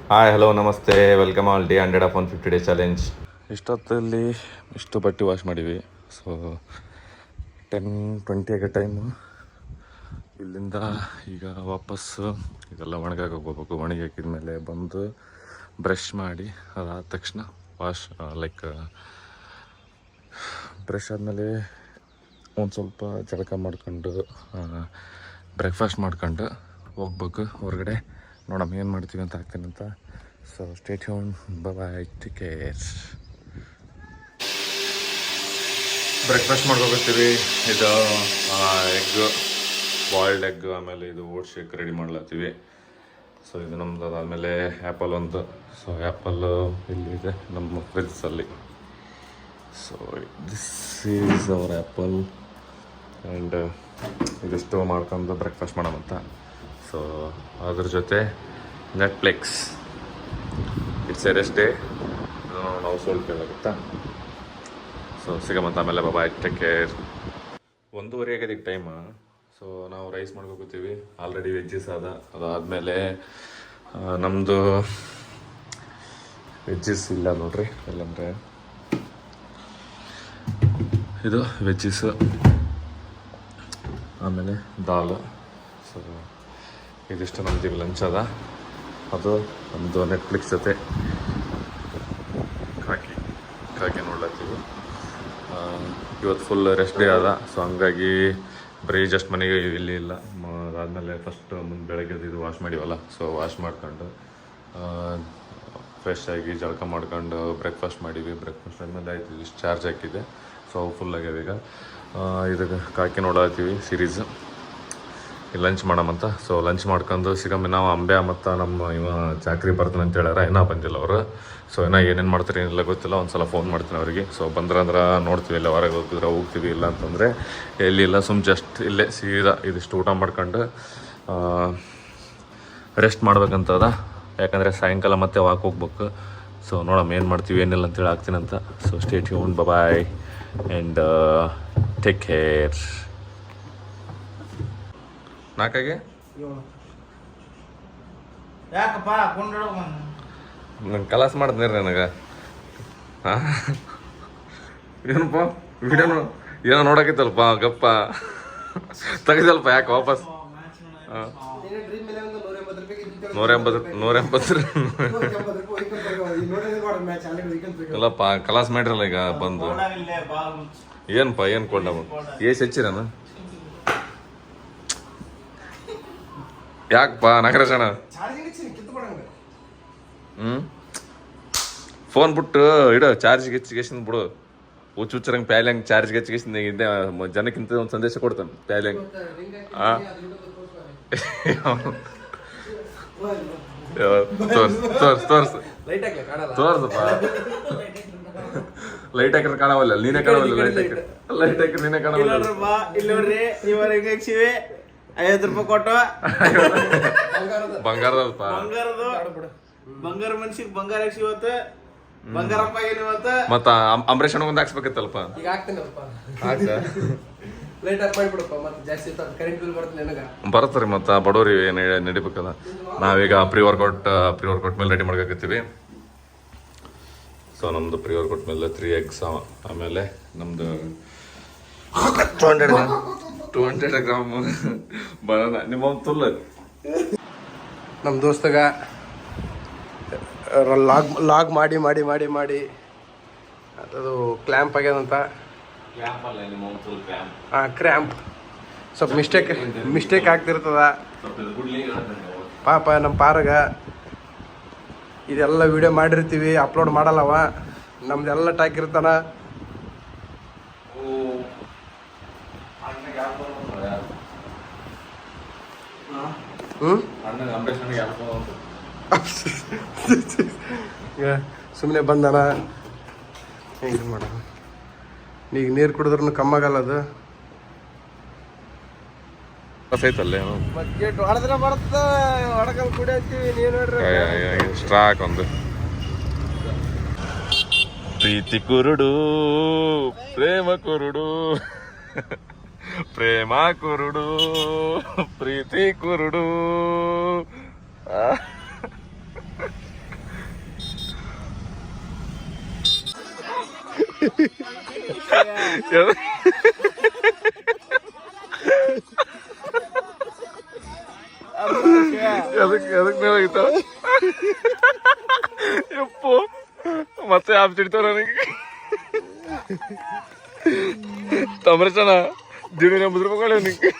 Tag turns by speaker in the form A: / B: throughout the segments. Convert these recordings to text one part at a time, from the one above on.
A: Hi hello ನಮಸ್ತೆ welcome all day 100 day challenge. ಇಷ್ಟೊತ್ತಲ್ಲಿ ಇಷ್ಟು ಬಟ್ಟೆ ವಾಶ್ ಮಾಡಿವಿ. ಸೊ 10:20 ಆಗೋ ಟೈಮು. ಇಲ್ಲಿಂದ ಈಗ ವಾಪಸ್ಸು ಇದೆಲ್ಲ ಒಣಗಾಕ ಹೋಗ್ಬೇಕು. ಒಣಗಿ ಹಾಕಿದ ಮೇಲೆ ಬಂದು ಬ್ರಷ್ ಮಾಡಿ ಅದಾದ ತಕ್ಷಣ ಬ್ರಷ್ ಆದಮೇಲೆ ಒಂದು ಸ್ವಲ್ಪ ಜಳಕ ಮಾಡ್ಕೊಂಡು ಬ್ರೇಕ್ಫಾಸ್ಟ್ ಮಾಡ್ಕೊಂಡು ಹೋಗ್ಬೇಕು ಹೊರಗಡೆ. ನೋಡಮ್ಮ ಏನು ಮಾಡ್ತೀವಿ ಅಂತ ಆಗ್ತೀನಿ ಅಂತ. So stay tuned, bye, take care. Breakfast ಮಾಡ್ಕೋಬೇಕೀವಿ. ಇದು ಎಗ್, ಬಾಯ್ಲ್ಡ್ ಎಗ್, ಆಮೇಲೆ ಇದು ಓಟ್ ಶೇಕ್ ರೆಡಿ ಮಾಡ್ಲತ್ತೀವಿ. ಸೊ ಇದು ನಮ್ದು. ಅದಾದಮೇಲೆ ಆ್ಯಪಲ್ ಒಂದು. ಸೊ ಆ್ಯಪಲ್ಲು ಇಲ್ಲಿದೆ ನಮ್ಮ ಫ್ರಿಜ್ಜಲ್ಲಿ. So this is our apple. And ಇದಿಷ್ಟು ಮಾಡ್ಕೊಂಡು ಬ್ರೇಕ್ಫಾಸ್ಟ್ ಮಾಡೋಣಂತ. ಸೊ ಅದ್ರ ಜೊತೆ Netflix, it's A rest day. ನಾವು ಸ್ವಲ್ಪ ಕೇಳಾಗುತ್ತಾ. ಸೊ ಸಿಗಮಂತ ಆಮೇಲೆ ಬಾಯ್, ಟೇಕ್ ಕೇರ್. 1:30 ಆಗಿದೆ ಈಗ ಟೈಮು. ಸೊ ನಾವು ರೈಸ್ ಮಾಡ್ಕೋತೀವಿ. ಆಲ್ರೆಡಿ ವೆಜ್ಜಸ್ ಅದಾದಮೇಲೆ ನಮ್ಮದು ವೆಜ್ಜಸ್ ಇಲ್ಲ ನೋಡ್ರಿ. ಇಲ್ಲಂದರೆ ಇದು ವೆಜ್ಜಸ್ಸು, ಆಮೇಲೆ ದಾಲ್. ಸೊ ಇದಿಷ್ಟು ನಮ್ದು ಲಂಚ್ ಅದ. ಅದು ನಮ್ಮದು ನೆಟ್ಫ್ಲಿಕ್ಸ್ ಜೊತೆ ಕಾಕಿ ನೋಡ್ಲತ್ತೀವಿ. ಇವತ್ತು ಫುಲ್ ರೆಸ್ಟ್ ಡೇ ಅದ. ಸೊ ಹಂಗಾಗಿ ಬರೀ ಜಸ್ಟ್ ಮನೆಗೆ ಇಲ್ಲಿ ಇಲ್ಲ. ಅದಾದಮೇಲೆ ಫಸ್ಟ್ ಮುಂದೆ ಬೆಳಗ್ಗೆ ಇದು ವಾಶ್ ಮಾಡಿವಲ್ಲ. ಸೊ ವಾಶ್ ಮಾಡ್ಕೊಂಡು ಫ್ರೆಶ್ ಆಗಿ ಜಳಕ ಮಾಡ್ಕೊಂಡು ಬ್ರೇಕ್ಫಾಸ್ಟ್ ಮಾಡೀವಿ. ಬ್ರೇಕ್ಫಾಸ್ಟ್ ಆದಮೇಲೆ ಆಯ್ತು ಇಷ್ಟು ಚಾರ್ಜ್ ಹಾಕಿದೆ. ಸೊ ಫುಲ್ ಆಗ್ಯಾವ. ಈಗ ಇದಕ್ಕೆ ಕಾಕಿ ನೋಡತ್ತೀವಿ ಸೀರೀಸು. ಲಂಚ್ ಮಾಡಮಂತ. ಸೊ ಲಂಚ್ ಮಾಡ್ಕೊಂಡು ಸಿಗಮ್ಮಿ. ನಾವು ಅಂಬೆ ಮತ್ತು ನಮ್ಮ ಚಾಕ್ರಿ ಬರ್ತಾನೆ ಅಂತ ಹೇಳ್ಯಾರ. ಇನ್ನೂ ಬಂದಿಲ್ಲ ಅವರು. ಸೊ ಏನೇನು ಮಾಡ್ತಾರೆ ಏನಿಲ್ಲ ಗೊತ್ತಿಲ್ಲ. ಒಂದು ಸಲ ಫೋನ್ ಮಾಡ್ತೀನಿ ಅವರಿಗೆ. ಸೊ ಬಂದ್ರಂದ್ರೆ ನೋಡ್ತೀವಿ. ಇಲ್ಲ ಹೊರಗೆ ಹೋಗ್ತೀವಿ. ಇಲ್ಲ ಅಂತಂದರೆ ಎಲ್ಲಿಲ್ಲ, ಜಸ್ಟ್ ಇಲ್ಲೇ ಸೀದಾ ಇದಿಷ್ಟು ಊಟ ಮಾಡ್ಕೊಂಡು ರೆಸ್ಟ್ ಮಾಡ್ಬೇಕಂತದ. ಯಾಕಂದರೆ ಸಾಯಂಕಾಲ ಮತ್ತೆ ವಾಕ್ ಹೋಗ್ಬೇಕು. ಸೊ ನೋಡಮ್ಮ ಏನು ಮಾಡ್ತೀವಿ ಏನಿಲ್ಲ ಅಂತೇಳಿ ಆಗ್ತೀನಂತ. So stay tuned, bye and take care. ನಾಲ್ಕಾಗೆ
B: ಯಾಕಪ್ಪ
A: ನಂಗೆ ಕಲಾಸ್ ಮಾಡಿದ್ನಿ ನನಗೆ. ಹಾಂ ಏನಪ್ಪ ವಿಡಿಯೋ ಏನೋ ನೋಡೋಕಿತ್ತಲ್ಪ ಗಪ್ಪ ತೆಗೆದಲ್ಪ. ಯಾಕೆ ವಾಪಸ್? ಹಾಂ 180 ಇಲ್ಲಪ್ಪ ಕಲಾಸ್ ಮಾಡಿರಲ್ಲ ಈಗ ಬಂದು. ಏನಪ್ಪ ಏನು ಕೊಂಡ ಹೆಚ್ಚಿರನ? ಯಾಕಪ್ಪ ನಗರಜಣ? ಫೋನ್ ಬಿಟ್ಟು ಇಡು, ಚಾರ್ಜ್ಗೆ ಹೆಚ್ಚಿಗೆಸಿಂದ ಬಿಡು. ಹುಚ್ಚರಂಗೆ ಪ್ಯಾಲ್ಯಂಗೆ ಚಾರ್ಜ್ಗೆ ಹೆಚ್ಚಿಗೆಸಿಂದ ಇದ್ದೆ ಜನಕ್ಕಿಂತ ಒಂದು ಸಂದೇಶ ಕೊಡ್ತಾನೆ ಪ್ಯಾಲ್ಯಂಗೆ. ಹಾಂ ತೋರ್ಸಪ್ಪ. ಲೈಟ್ ಹಾಕಿದ್ರೆ ಕಾಣವಲ್ಲ. ನೀನೇ ಕಾಣವಲ್ಲ. ಲೈಟ್ ಹಾಕಿದ್ರೆ ನೀನೇ ಕಾಣವಲ್ಲ.
B: ಇಲ್ಲಿ ನೋಡ್ರಿ, ಇವಾಗ ಹೆಂಗ್ ಹಾಕ್ಸಿವಿ. 50 ರೂಪಾಯಿ ಕೊಟ್ಟು
A: ಬಂಗಾರದಪ್ಪ.
B: ಬಂಗಾರ ಮನ್ಸಿಗೆ ಬಂಗಾರ ಹಾಕ್ಸಿ ಇವತ್ತು. ಬಂಗಾರಪ್ಪ ಏನು ಇವತ್ತು.
A: ಮತ್ತ ಅಂಬರೀಷ್ ಅಣ್ಣ ಒಂದು ಹಾಕ್ಸ್ಬೇಕಿತ್ತಲ್ಪ.
C: ಈಗ ಹಾಕ್ತೇನಪ್ಪ. Light off ಮಾಡಿಬಿಡಪ್ಪ. ಮತ್ತೆ ಜಾಸ್ತಿ ಕರೆಂಟ್ ಬಿಲ್ ಬರುತ್ತೆ ನನಗೆ.
A: ಬರತ್ರಿ ಮತ್ತೆ ಬಡವ್ರಿ ನಡಿಬೇಕಲ್ಲ. ನಾವೀಗ ಪ್ರೀ ವರ್ಕೌಟ್ ಮೇಲೆ ರೆಡಿ ಮಾಡ್ಕೊತೀವಿ. ಸೊ ನಮ್ದು ಪ್ರೀ ವರ್ಕೌಟ್ ಮೇಲೆ 3 eggs, ಆಮೇಲೆ ನಮ್ದು 200 ಗ್ರಾಮ್ ಬನಾನಾ. ನಿಮ್ಮ ತುಲ್ಲ
C: ನಮ್ಮ ದೋಸ್ತಗ ಲಾಗ್ ಮಾಡಿ ಅದು ಕ್ಲ್ಯಾಂಪ್ ಆಗ್ಯದಂತ. ಹಾಂ, ಕ್ರ್ಯಾಂಪ್. ಸ್ವಲ್ಪ ಮಿಸ್ಟೇಕ್ ಆಗ್ತಿರ್ತದ ಪಾಪ. ನಮ್ಮ ಪಾರಗ ಇದೆಲ್ಲ ವಿಡಿಯೋ ಮಾಡಿರ್ತೀವಿ, ಅಪ್ಲೋಡ್ ಮಾಡಲ್ಲವ. ನಮ್ದೆಲ್ಲ ಟಾಕಿರ್ತಾನ. ಸುಮ್ಮನೆ ಬಂದಾನ. ಇದು ಮಾಡ. ಈಗ ನೀರು ಕುಡಿದ್ರೂ ಕಮ್ಮಾಗಲ್ಲ ಅದು.
A: ಐತಲ್ಲೇ
C: ಹೊಡೆದ್ರೆ ಬರುತ್ತೆ. ಹೊಡಕಲ್ ಕುಡಿಯತ್ತೀವಿ. ನೀವು ನೋಡ್ರಿ
A: ಸ್ಟ್ರಾಕ್ ಒಂದು. ಪ್ರೀತಿ ಕುರುಡು ಪ್ರೇಮ ಕುರುಡು ಪ್ರೇಮ ಕುರುಡು ಪ್ರೀತಿ ಕುರುಡು ಎದಕ್ ಮೇಲಾಗಿತ್ತ ಯಪ್ಪು ಮತ್ತೆ ಆಪ್ ಚಿಡ್ತಾವ ನನಗೆ ತಮ್ರಚನ ದಿಢೀರ ಮುದ್ರಕೊಳ್ಳಿ ನಿಂಗೆ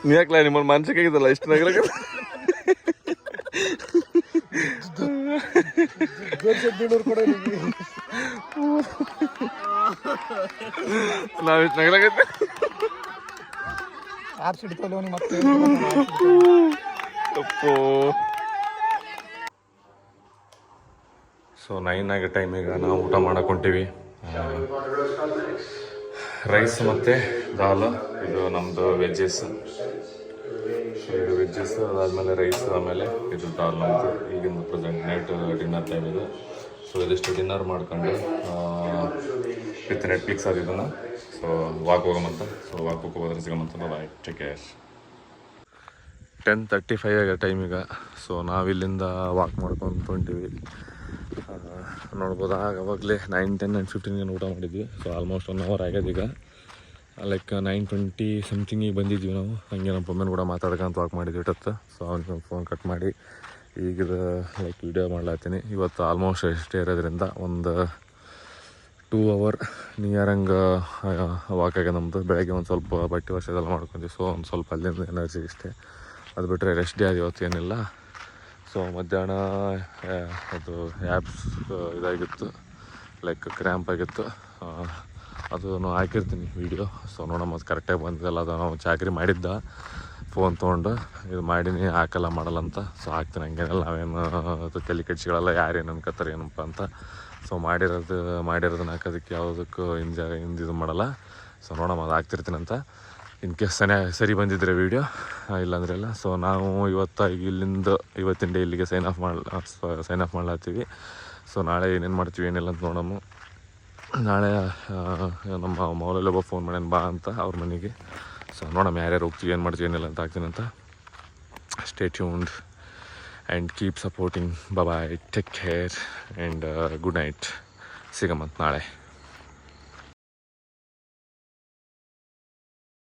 A: ನೀ ಯಾಕಲ ನಿಮ್ಮಲ್ಲಿ ಮಾನಸಿಕ ಆಗಿದ್ದಲ್ಲ ಇಷ್ಟು ನಗರ ನಾವಿಷ್ಟು ನಗಲಾಗೈತೆ ಅಪ್ಪೋ ಸೊ 9 ಆಗೋ ಟೈಮಿಗೆ ನಾವು ಊಟ ಮಾಡಕ್ಕೆ ಹೊಂಟೀವಿ. ರೈಸ್ ಮತ್ತು ದಾಲ್, ಇದು ನಮ್ಮದು ವೆಜ್ಜಸ್. ಇದು ವೆಜ್ಜಸ್ ಅದಾದಮೇಲೆ ರೈಸ್, ಆಮೇಲೆ ಇದು ದಾಲ್ ನಮ್ಮದು. ಈಗಿಂದು ಪ್ರೆಸೆಂಟ್ ನೈಟ್ ಡಿನ್ನರ್ ಟೈಮ್ ಇದು. ಸೊ ಇದಿಷ್ಟು ಡಿನ್ನರ್ ಮಾಡ್ಕೊಂಡು ವಿತ್ ನೆಟ್ಫ್ಲಿಕ್ಸ್ ಅದು ಇದನ್ನು. ಸೊ ವಾಕ್ ಹೋಗಮಂತ. ಸೊ ವಾಕ್ ಹೋಗೋದ್ರೆ ಸಿಗಮಂತ. Bye, take care. 10:35 ಆಗೋ ಟೈಮಿಗ. ಸೊ ನಾವಿಲ್ಲಿಂದ ವಾಕ್ ಮಾಡ್ಕೊಂಡು ಹೊಂಟೀವಿ. ನೋಡ್ಬೋದು ಆವಾಗಲೇ 9, 10 ಆ್ಯಂಡ್ 15 ಊಟ ಮಾಡಿದ್ವಿ. ಸೊ ಆಲ್ಮೋಸ್ಟ್ 1 ಅವರ್ ಆಗ್ಯದ ಈಗ. ಲೈಕ್ 9:20 ಸಮಥಿಂಗಿಗೆ ಬಂದಿದ್ವಿ ನಾವು. ಹಂಗೆ ನಮ್ಮ ಪೊಮ್ಮೆನ ಕೂಡ ಮಾತಾಡ್ಕೊಂತ ವಾಕ್ ಮಾಡಿದ್ವಿ ಇಟ್ಟತ್ತು. ಸೊ ಅವ್ನಿಗೆ ಫೋನ್ ಕಟ್ ಮಾಡಿ ಈಗಿದು ಲೈಕ್ ವೀಡಿಯೋ ಮಾಡ್ಲಾತೀನಿ. ಇವತ್ತು ಆಲ್ಮೋಸ್ಟ್ ಎಷ್ಟೇ ಇರೋದ್ರಿಂದ ಒಂದು 2 ಅವರ್ ನಿಯರ್ ಹಂಗೆ ವಾಕ್ ಆಗ್ಯದ ನಮ್ಮದು. ಬೆಳಗ್ಗೆ ಒಂದು ಸ್ವಲ್ಪ ಬಟ್ಟೆ ವಾಶ್ ಅದೆಲ್ಲ ಮಾಡ್ಕೊಂಡ್ವಿ. ಸೊ ಒಂದು ಸ್ವಲ್ಪ ಅಲ್ಲಿಂದ ಎನರ್ಜಿ ಇಷ್ಟೇ. ಅದು ಬಿಟ್ಟರೆ ರೆಸ್ಟ್ ಡೇ ಅದು ಇವತ್ತು ಏನಿಲ್ಲ. ಸೊ ಮಧ್ಯಾಹ್ನ ಅದು ಆ್ಯಪ್ಸ್ ಇದಾಗಿತ್ತು, ಲೈಕ್ ಕ್ರ್ಯಾಂಪ್ ಆಗಿತ್ತು. ಅದನ್ನು ಹಾಕಿರ್ತೀನಿ ವೀಡಿಯೋ. ಸೊ ನೋಡಮ್ಮ ಅದು ಕರೆಕ್ಟಾಗಿ ಬಂದಿದ್ದಲ್ಲ. ಅದು ನಾವು ಚಾಕರಿ ಮಾಡಿದ್ದ ಫೋನ್ ತೊಗೊಂಡು ಇದು ಮಾಡೀನಿ, ಹಾಕಲ್ಲ ಮಾಡಲ್ಲ ಅಂತ. ಸೊ ಹಾಕ್ತೀನಿ, ಹಂಗೇನೆಲ್ಲ ನಾವೇನು ತಲೆ ಕೆಡ್ಸಿಗಳಲ್ಲ, ಯಾರೇನು ಅನ್ಕೋತಾರೆ ಏನಪ್ಪ ಅಂತ. ಸೊ ಮಾಡಿರೋದನ್ನ ಹಾಕೋದಕ್ಕೆ ಯಾವುದಕ್ಕೂ ಇದು ಮಾಡಲ್ಲ. ಸೊ ನೋಡಮ್ಮ ಅದು ಹಾಕ್ತಿರ್ತೀನಂತ. ಇನ್ ಕೇಸ್ ಸರಿ ಬಂದಿದ್ರೆ ವೀಡಿಯೋ, ಇಲ್ಲಾಂದ್ರೆ ಇಲ್ಲ. ಸೊ ನಾವು ಇವತ್ತಿನ ಡೇ ಇಲ್ಲಿಗೆ ಸೈನ್ ಆಫ್ ಮಾಡ್ಲಾತೀವಿ. ಸೊ ನಾಳೆ ಏನೇನು ಮಾಡ್ತೀವಿ ಏನಿಲ್ಲ ಅಂತ ನೋಡಮ್ಮ. ನಾಳೆ ನಮ್ಮ ಮೌಲಲ್ಲಿ ಒಬ್ಬ ಫೋನ್ ಮಾಡ್ಯಾನ ಬಾ ಅಂತ ಅವ್ರ ಮನೆಗೆ. ಸೊ ನೋಡಮ್ಮ ಯಾರ್ಯಾರು ಹೋಗ್ತೀವಿ, ಏನು ಮಾಡ್ತೀವಿ ಏನಿಲ್ಲ ಅಂತ ಹಾಕ್ತೀನಿ ಅಂತ. Stay tuned and keep supporting. Bye, take care and good night. ಸಿಗಮ್ಮಂತ ನಾಳೆ.